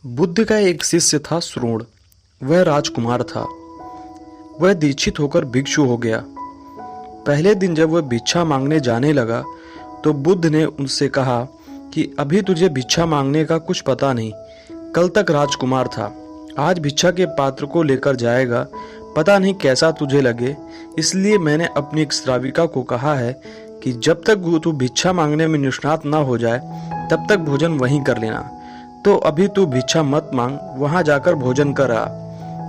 बुद्ध का एक शिष्य था श्रोण। वह राजकुमार था। वह दीक्षित होकर भिक्षु हो गया। पहले दिन जब वह भिक्षा मांगने जाने लगा तो बुद्ध ने उनसे कहा कि अभी तुझे भिक्षा मांगने का कुछ पता नहीं। कल तक राजकुमार था, आज भिक्षा के पात्र को लेकर जाएगा। पता नहीं कैसा तुझे लगे, इसलिए मैंने अपनी एक श्राविका को कहा है कि जब तक तू भिक्षा मांगने में निष्णात ना हो जाए तब तक भोजन वहीं कर लेना। तो अभी तू भिक्षा मत मांग, वहां जाकर भोजन कर आ।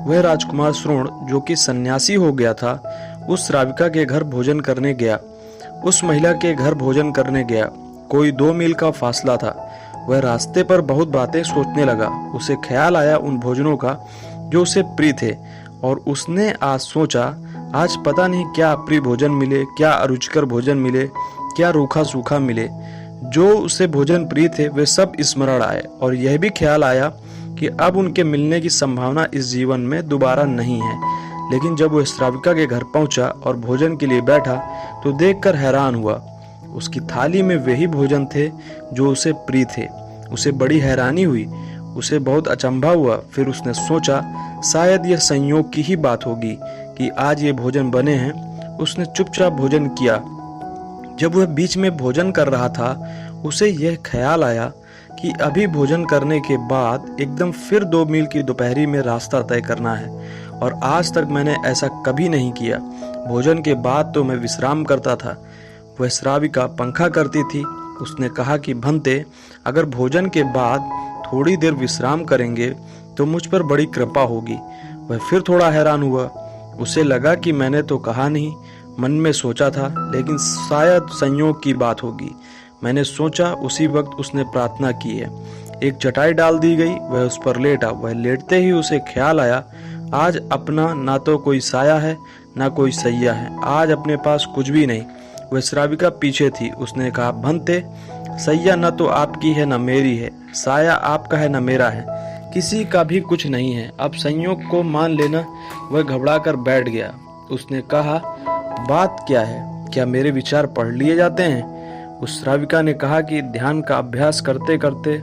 वह राजकुमार श्रोण, जो कि सन्यासी हो गया था, उस श्राविका के घर भोजन करने गया। उस महिला के घर भोजन करने गया। कोई 2 मील का फासला था। वह रास्ते पर बहुत बातें सोचने लगा। उसे ख्याल आया उन भोजनों का जो उसे प्रिय थे, और उसने आज सोचा, आज पता नहीं क्या अप्रिय भोजन मिले, क्या अरुचिकर भोजन मिले, क्या रूखा सूखा मिले। जो उसे भोजन प्रिय थे वे सब स्मरण आए, और यह भी ख्याल आया कि अब उनके मिलने की संभावना इस जीवन में दोबारा नहीं है। लेकिन जब वह श्राविका के घर पहुंचा और भोजन के लिए बैठा तो देखकर हैरान हुआ। उसकी थाली में वही भोजन थे जो उसे प्रिय थे। उसे बड़ी हैरानी हुई, उसे बहुत अचंभा हुआ। फिर उसने सोचा, शायद यह संयोग की ही बात होगी कि आज ये भोजन बने हैं। उसने चुपचाप भोजन किया। जब वह बीच में भोजन कर रहा था, उसे यह ख्याल आया कि अभी भोजन करने के बाद एकदम फिर 2 मील की दोपहरी में रास्ता तय करना है, और आज तक मैंने ऐसा कभी नहीं किया। भोजन के बाद तो मैं विश्राम करता था। वह श्राविका पंखा करती थी। उसने कहा कि भंते, अगर भोजन के बाद थोड़ी देर विश्राम करेंगे तो मुझ पर बड़ी कृपा होगी। वह फिर थोड़ा हैरान हुआ। उसे लगा कि मैंने तो कहा नहीं, मन में सोचा था, लेकिन शायद संयोग की बात होगी। मैंने सोचा। उसी वक्त उसने प्रार्थना की है। एक चटाई डाल दी गई, वह उस पर लेटा। वह लेटते ही उसे ख्याल आया, आज अपना ना तो कोई साया है ना कोई सैया है, आज अपने पास कुछ भी नहीं। वह श्राविका पीछे थी। उसने कहा, भंते, सैया न तो आपकी है न मेरी है, साया आपका है न मेरा है, किसी का भी कुछ नहीं है, अब संयोग को मान लेना। वह घबराकर बैठ गया। उसने कहा, बात क्या है, क्या मेरे विचार पढ़ लिए जाते हैं? उस श्राविका ने कहा कि ध्यान का अभ्यास करते करते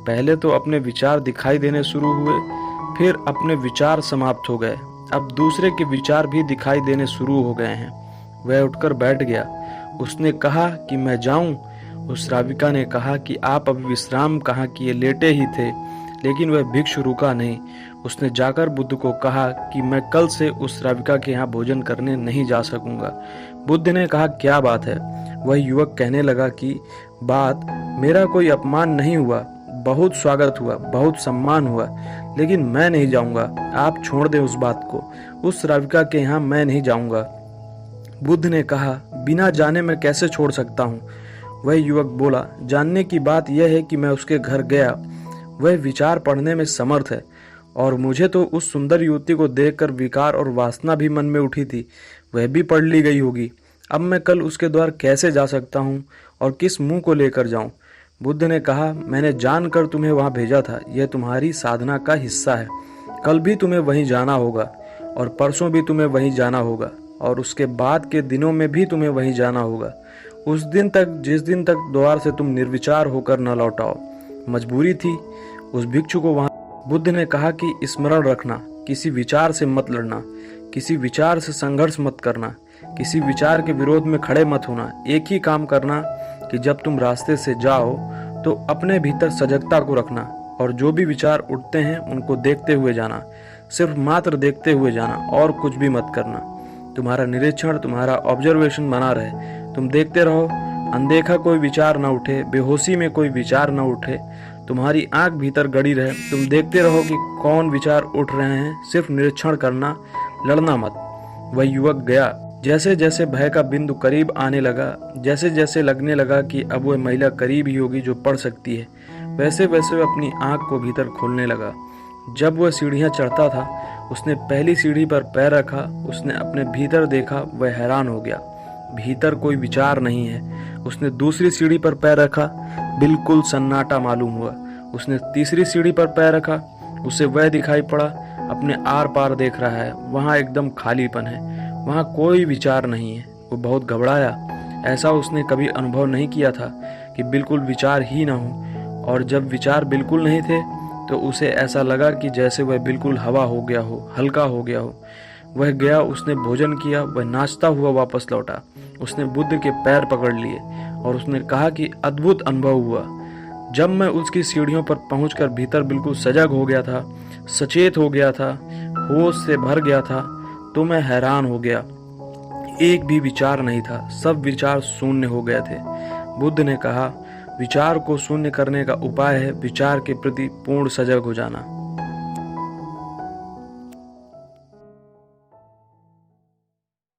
पहले तो अपने विचार दिखाई देने शुरू हुए, फिर अपने विचार समाप्त हो गए, अब दूसरे के विचार भी दिखाई देने शुरू हो गए हैं। वह उठकर बैठ गया। उसने कहा कि मैं जाऊं? उस श्राविका ने कहा कि आप अभी विश्राम कहाँ किए, लेटे ही थे। लेकिन वह भिक्षु रुका नहीं। उसने जाकर बुद्ध को कहा कि मैं कल से उस श्राविका के यहाँ भोजन करने नहीं जा सकूंगा। बुद्ध ने कहा, क्या बात है? वह युवक कहने लगा कि बात, मेरा कोई अपमान नहीं हुआ, बहुत स्वागत हुआ, बहुत सम्मान हुआ, लेकिन मैं नहीं जाऊंगा। आप छोड़ दें उस बात को। उस श्राविका के यहाँ मैं नहीं जाऊंगा। बुद्ध ने कहा, बिना जाने मैं कैसे छोड़ सकता हूँ? वह युवक बोला, जानने की बात यह है कि मैं उसके घर गया। वह विचार पढ़ने में समर्थ है, और मुझे तो उस सुंदर युवती को देखकर विकार और वासना भी मन में उठी थी, वह भी पढ़ ली गई होगी। अब मैं कल उसके द्वार कैसे जा सकता हूँ और किस मुंह को लेकर जाऊँ? बुद्ध ने कहा, मैंने जानकर तुम्हें वहाँ भेजा था। यह तुम्हारी साधना का हिस्सा है। कल भी तुम्हें वहीं जाना होगा, और परसों भी तुम्हें वहीं जाना होगा, और उसके बाद के दिनों में भी तुम्हें वहीं जाना होगा, उस दिन तक जिस दिन तक द्वार से तुम निर्विचार होकर न लौटाओ। मजबूरी थी उस भिक्षु को वहां। बुद्ध ने कहा कि स्मरण रखना, किसी विचार से मत लड़ना, किसी विचार से संघर्ष मत करना, किसी विचार के विरोध में खड़े मत होना। एक ही काम करना कि जब तुम रास्ते से जाओ तो अपने भीतर सजगता को रखना, और जो भी विचार उठते हैं उनको देखते हुए जाना, सिर्फ मात्र देखते हुए जाना, और कुछ भी मत करना। तुम्हारा निरीक्षण, तुम्हारा ऑब्जर्वेशन बना रहे। तुम देखते रहो, अनदेखा कोई विचार न उठे, बेहोशी में कोई विचार न उठे। तुम्हारी आंख भीतर गड़ी रहे। तुम देखते रहो कि कौन विचार उठ रहे हैं, सिर्फ निरीक्षण करना, लड़ना मत। वह युवक गया। जैसे जैसे भय का बिंदु करीब आने लगा, जैसे जैसे लगने लगा कि अब वह महिला करीब ही होगी जो पढ़ सकती है, वैसे वैसे वह अपनी आंख को भीतर खोलने लगा। जब वह सीढ़ियां चढ़ता था, उसने पहली सीढ़ी पर पैर रखा। उसने अपने भीतर देखा। वह हैरान हो गया, भीतर कोई विचार नहीं है। उसने दूसरी सीढ़ी पर पैर रखा, बिल्कुल सन्नाटा मालूम हुआ। उसने तीसरी सीढ़ी पर पैर रखा। उसे वह दिखाई पड़ा, अपने आर पार देख रहा है। वहां एकदम खालीपन है, वहां कोई विचार नहीं है। वो बहुत घबराया। ऐसा उसने कभी अनुभव नहीं किया था कि बिल्कुल विचार ही ना हो। और जब विचार बिल्कुल नहीं थे तो उसे ऐसा लगा कि जैसे वह बिल्कुल हवा हो गया हो, हल्का हो गया हो। वह गया, उसने भोजन किया, वह नाचता हुआ वापस लौटा। उसने बुद्ध के पैर पकड़ लिए और उसने कहा कि अद्भुत अनुभव हुआ। जब मैं उसकी सीढ़ियों पर पहुंचकर भीतर बिल्कुल सजग हो गया था, सचेत हो गया था, होश से भर गया था, तो मैं हैरान हो गया। एक भी विचार नहीं था, सब विचार शून्य हो गए थे। बुद्ध ने कहा, विचार को शून्य करने का उपाय है विचार के प्रति पूर्ण सजग हो जाना।